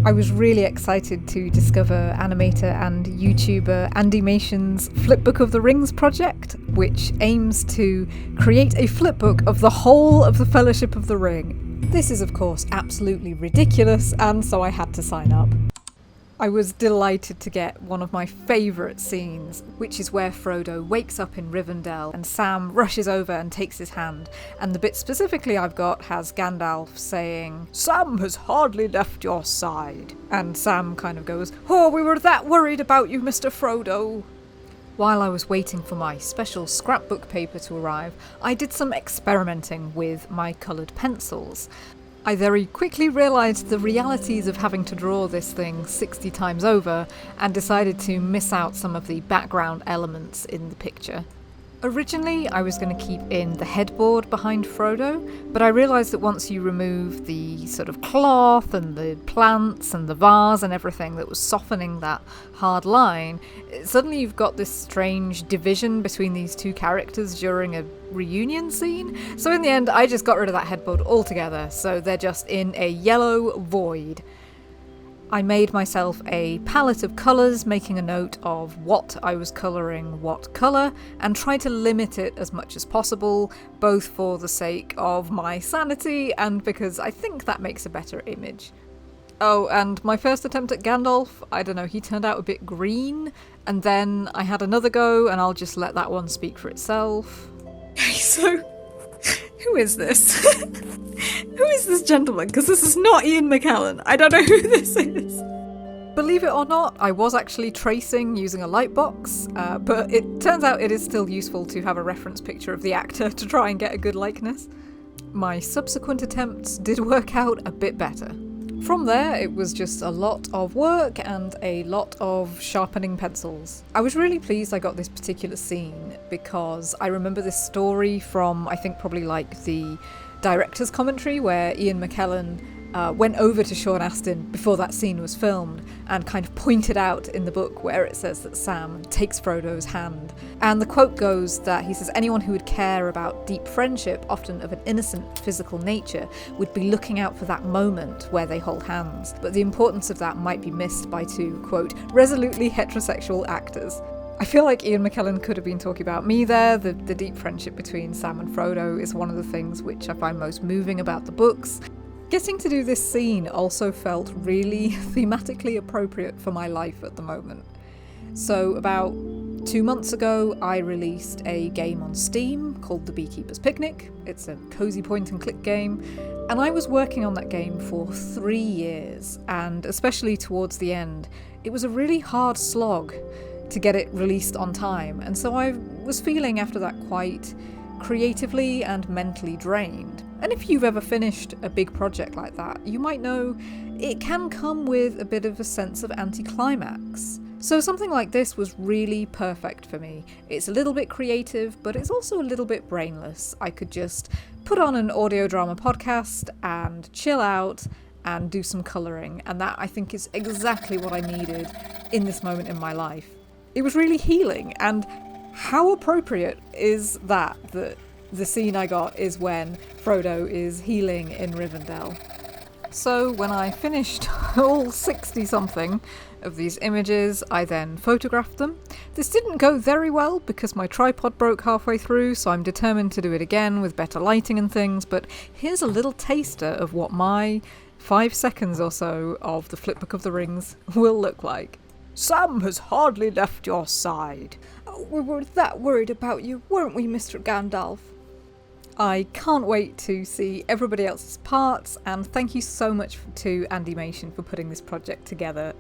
I was really excited to discover animator and YouTuber Andymation's Flipbook of the Rings project, which aims to create a flipbook of the whole of the Fellowship of the Ring. This is of course absolutely ridiculous, and so I had to sign up. I was delighted to get one of my favourite scenes, which is where Frodo wakes up in Rivendell and Sam rushes over and takes his hand, and the bit specifically I've got has Gandalf saying, "Sam has hardly left your side," and Sam kind of goes, "Oh, we were that worried about you, Mr. Frodo." While I was waiting for my special scrapbook paper to arrive, I did some experimenting with my coloured pencils. I very quickly realised the realities of having to draw this thing 60 times over and decided to miss out some of the background elements in the picture. Originally, I was going to keep in the headboard behind Frodo, but I realised that once you remove the sort of cloth and the plants and the vase and everything that was softening that hard line, suddenly you've got this strange division between these two characters during a reunion scene. So in the end, I just got rid of that headboard altogether, so they're just in a yellow void. I made myself a palette of colours, making a note of what I was colouring what colour, and tried to limit it as much as possible, both for the sake of my sanity and because I think that makes a better image. Oh, and my first attempt at Gandalf, I don't know, he turned out a bit green, and then I had another go, and I'll just let that one speak for itself. So, who is this? Who is this gentleman? Because this is not Ian McKellen. I don't know who this is. Believe it or not, I was actually tracing using a lightbox, but it turns out it is still useful to have a reference picture of the actor to try and get a good likeness. My subsequent attempts did work out a bit better. From there, it was just a lot of work and a lot of sharpening pencils. I was really pleased I got this particular scene because I remember this story from, I think, probably like the director's commentary where Ian McKellen went over to Sean Astin before that scene was filmed and kind of pointed out in the book where it says that Sam takes Frodo's hand. And the quote goes that he says, "Anyone who would care about deep friendship, often of an innocent physical nature, would be looking out for that moment where they hold hands. But the importance of that might be missed by two, quote, resolutely heterosexual actors." I feel like Ian McKellen could have been talking about me there. The deep friendship between Sam and Frodo is one of the things which I find most moving about the books. Getting to do this scene also felt really thematically appropriate for my life at the moment. So about 2 months ago, I released a game on Steam called The Beekeeper's Picnic. It's a cozy point and click game, and I was working on that game for 3 years, and especially towards the end, it was a really hard slog to get it released on time, and so I was feeling after that quite creatively and mentally drained. And if you've ever finished a big project like that, you might know it can come with a bit of a sense of anticlimax. So something like this was really perfect for me. It's a little bit creative, but it's also a little bit brainless. I could just put on an audio drama podcast and chill out and do some colouring, and that I think is exactly what I needed in this moment in my life. It was really healing, and how appropriate is that the scene I got is when Frodo is healing in Rivendell. So when I finished all 60-something of these images, I then photographed them. This didn't go very well because my tripod broke halfway through, so I'm determined to do it again with better lighting and things, but here's a little taster of what my 5 seconds or so of the Flipbook of the Rings will look like. "Sam has hardly left your side." Oh, we were that worried about you, weren't we, Mr. Gandalf? I can't wait to see everybody else's parts, and thank you so much to Andymation for putting this project together.